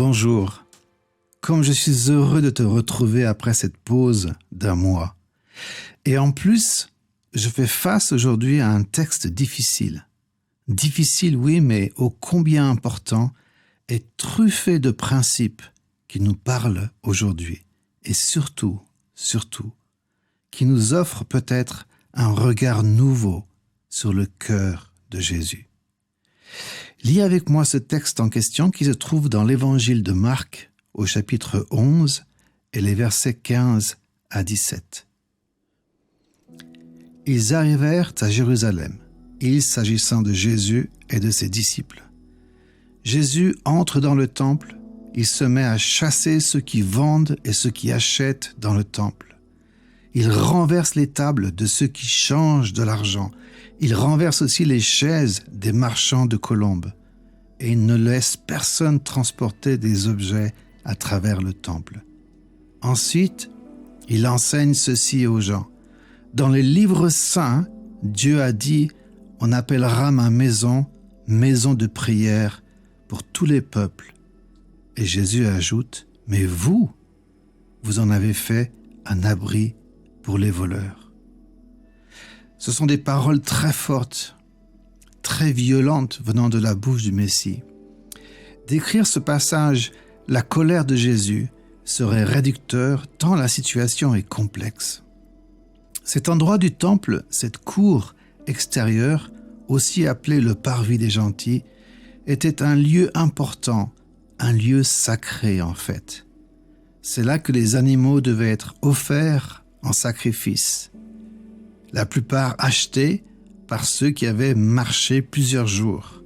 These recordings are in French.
Bonjour, comme je suis heureux de te retrouver après cette pause d'un mois. Et en plus, je fais face aujourd'hui à un texte difficile. Difficile, oui, mais ô combien important et truffé de principes qui nous parlent aujourd'hui. Et surtout, qui nous offre peut-être un regard nouveau sur le cœur de Jésus. Lis avec moi ce texte en question qui se trouve dans l'évangile de Marc au chapitre 11 et les versets 15 à 17. Ils arrivèrent à Jérusalem, il s'agissant de Jésus et de ses disciples. Jésus entre dans le temple, il se met à chasser ceux qui vendent et ceux qui achètent dans le temple. Il renverse les tables de ceux qui changent de l'argent. Il renverse aussi les chaises des marchands de colombes. Et il ne laisse personne transporter des objets à travers le temple. Ensuite, il enseigne ceci aux gens. Dans les livres saints, Dieu a dit « On appellera ma maison, maison de prière pour tous les peuples. » Et Jésus ajoute « Mais vous en avez fait un abri pour les voleurs. » Ce sont des paroles très fortes, très violentes venant de la bouche du Messie. D'écrire ce passage, la colère de Jésus, serait réducteur tant la situation est complexe. Cet endroit du temple, cette cour extérieure, aussi appelée le parvis des gentils, était un lieu important, un lieu sacré en fait. C'est là que les animaux devaient être offerts en sacrifice, la plupart achetés par ceux qui avaient marché plusieurs jours.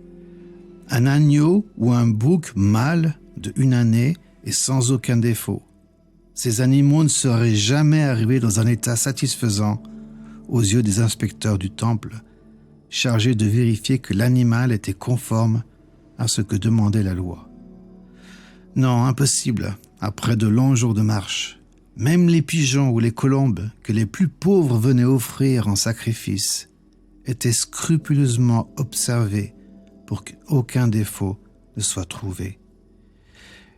Un agneau ou un bouc mâle de 1 année et sans aucun défaut. Ces animaux ne seraient jamais arrivés dans un état satisfaisant aux yeux des inspecteurs du temple, chargés de vérifier que l'animal était conforme à ce que demandait la loi. Non, impossible, après de longs jours de marche. Même les pigeons ou les colombes que les plus pauvres venaient offrir en sacrifice étaient scrupuleusement observés pour qu'aucun défaut ne soit trouvé.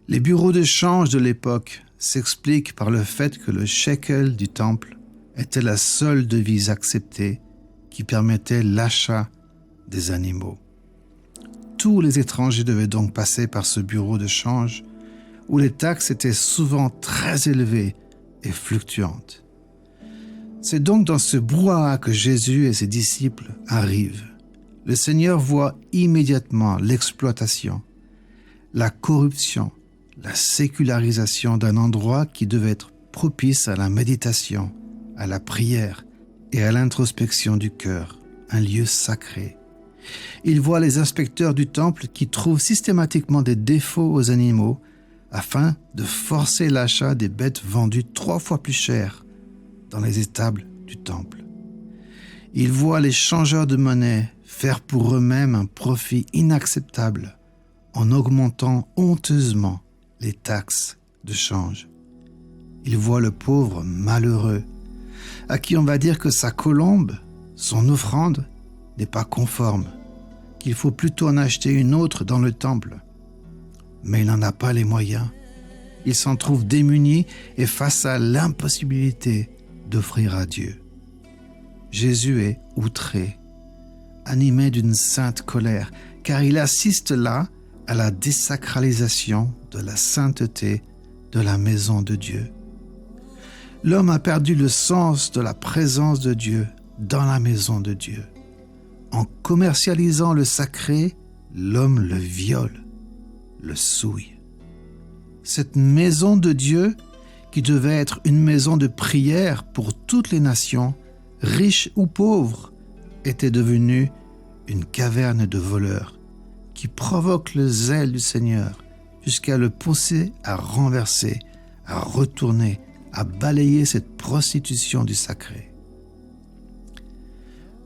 Les bureaux de change de l'époque s'expliquent par le fait que le shekel du temple était la seule devise acceptée qui permettait l'achat des animaux. Tous les étrangers devaient donc passer par ce bureau de change où les taxes étaient souvent très élevées et fluctuantes. C'est donc dans ce brouhaha que Jésus et ses disciples arrivent. Le Seigneur voit immédiatement l'exploitation, la corruption, la sécularisation d'un endroit qui devait être propice à la méditation, à la prière et à l'introspection du cœur, un lieu sacré. Il voit les inspecteurs du temple qui trouvent systématiquement des défauts aux animaux afin de forcer l'achat des bêtes vendues 3 fois plus chères dans les étables du temple. Il voit les changeurs de monnaie faire pour eux-mêmes un profit inacceptable en augmentant honteusement les taxes de change. Il voit le pauvre malheureux à qui on va dire que sa colombe, son offrande, n'est pas conforme, qu'il faut plutôt en acheter une autre dans le temple. Mais il n'en a pas les moyens. Il s'en trouve démuni et face à l'impossibilité d'offrir à Dieu. Jésus est outré, animé d'une sainte colère, car il assiste là à la désacralisation de la sainteté de la maison de Dieu. L'homme a perdu le sens de la présence de Dieu dans la maison de Dieu. En commercialisant le sacré, l'homme le viole, le souille. Cette maison de Dieu, qui devait être une maison de prière pour toutes les nations, riches ou pauvres, était devenue une caverne de voleurs qui provoque le zèle du Seigneur jusqu'à le pousser à renverser, à retourner, à balayer cette prostitution du sacré.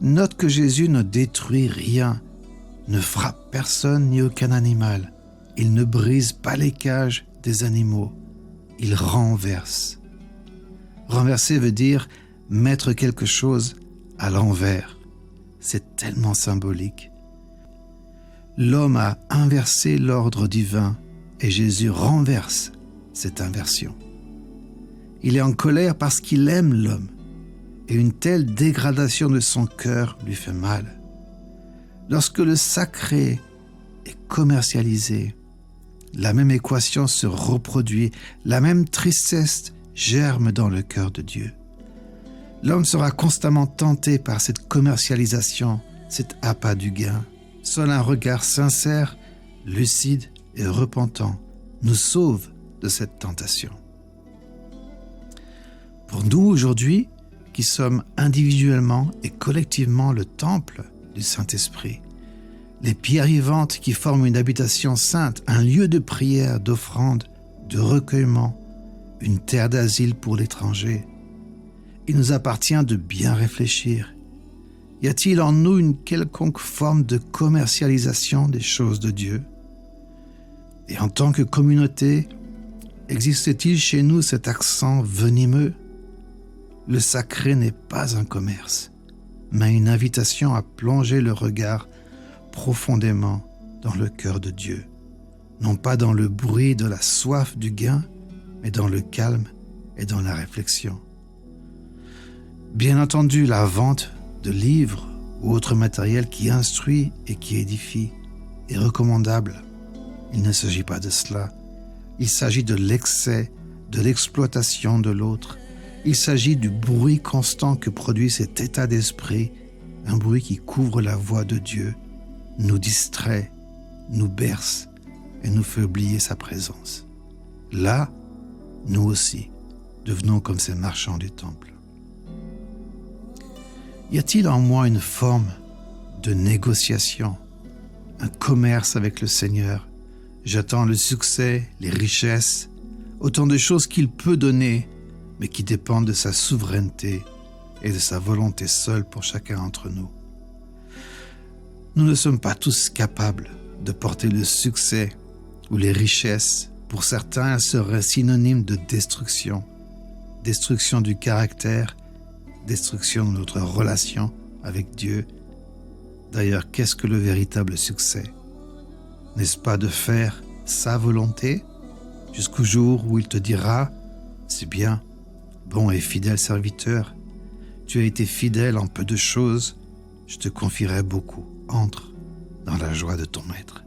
Note que Jésus ne détruit rien, ne frappe personne ni aucun animal. Il ne brise pas les cages des animaux. Il renverse. Renverser veut dire mettre quelque chose à l'envers. C'est tellement symbolique. L'homme a inversé l'ordre divin Et Jésus renverse cette inversion. Il est en colère parce qu'il aime l'homme, et une telle dégradation de son cœur lui fait mal. Lorsque le sacré est commercialisé, la même équation se reproduit, la même tristesse germe dans le cœur de Dieu. L'homme sera constamment tenté par cette commercialisation, cet appât du gain. Seul un regard sincère, lucide et repentant nous sauve de cette tentation. Pour nous aujourd'hui, qui sommes individuellement et collectivement le temple du Saint-Esprit, les pierres vivantes qui forment une habitation sainte, un lieu de prière, d'offrande, de recueillement, une terre d'asile pour l'étranger, il nous appartient de bien réfléchir. Y a-t-il en nous une quelconque forme de commercialisation des choses de Dieu? Et en tant que communauté, existe-t-il chez nous cet accent venimeux? Le sacré n'est pas un commerce, mais une invitation à plonger le regard profondément dans le cœur de Dieu, non pas dans le bruit de la soif du gain, mais dans le calme et dans la réflexion. Bien entendu, la vente de livres ou autre matériel qui instruit et qui édifie est recommandable. Il ne s'agit pas de cela. Il s'agit de l'excès, de l'exploitation de l'autre. Il s'agit du bruit constant que produit cet état d'esprit, un bruit qui couvre la voix de Dieu, nous distrait, nous berce et nous fait oublier sa présence. Là, nous aussi, devenons comme ces marchands du temple. Y a-t-il en moi une forme de négociation, un commerce avec le Seigneur? J'attends le succès, les richesses, autant de choses qu'il peut donner, mais qui dépendent de sa souveraineté et de sa volonté seule pour chacun d'entre nous. Nous ne sommes pas tous capables de porter le succès ou les richesses. Pour certains, elles seraient synonymes de destruction. Destruction du caractère, destruction de notre relation avec Dieu. D'ailleurs, qu'est-ce que le véritable succès? N'est-ce pas de faire sa volonté jusqu'au jour où il te dira « C'est bien, bon et fidèle serviteur, tu as été fidèle en peu de choses, je te confierai beaucoup. Entre dans la joie de ton maître. »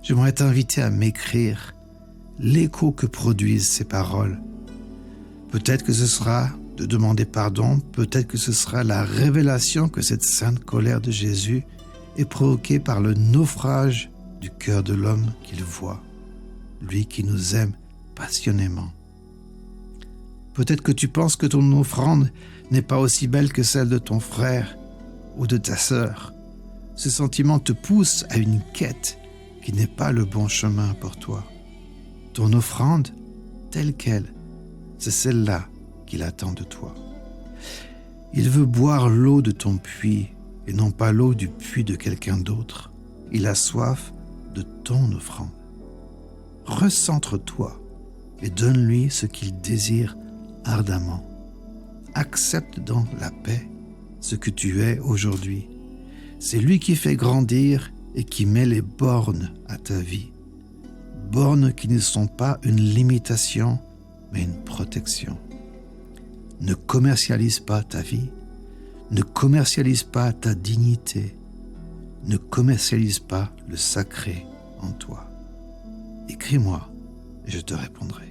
J'aimerais t'inviter à m'écrire l'écho que produisent ces paroles. Peut-être que ce sera de demander pardon, peut-être que ce sera la révélation que cette sainte colère de Jésus est provoquée par le naufrage du cœur de l'homme qu'il voit, lui qui nous aime passionnément. Peut-être que tu penses que ton offrande n'est pas aussi belle que celle de ton frère ou de ta sœur. Ce sentiment te pousse à une quête qui n'est pas le bon chemin pour toi. Ton offrande, telle qu'elle, c'est celle-là qu'il attend de toi. Il veut boire l'eau de ton puits et non pas l'eau du puits de quelqu'un d'autre. Il a soif de ton offrande. Recentre-toi et donne-lui ce qu'il désire ardemment. Accepte dans la paix ce que tu es aujourd'hui. C'est lui qui fait grandir et qui met les bornes à ta vie. Bornes qui ne sont pas une limitation, mais une protection. Ne commercialise pas ta vie, ne commercialise pas ta dignité, ne commercialise pas le sacré en toi. Écris-moi et je te répondrai.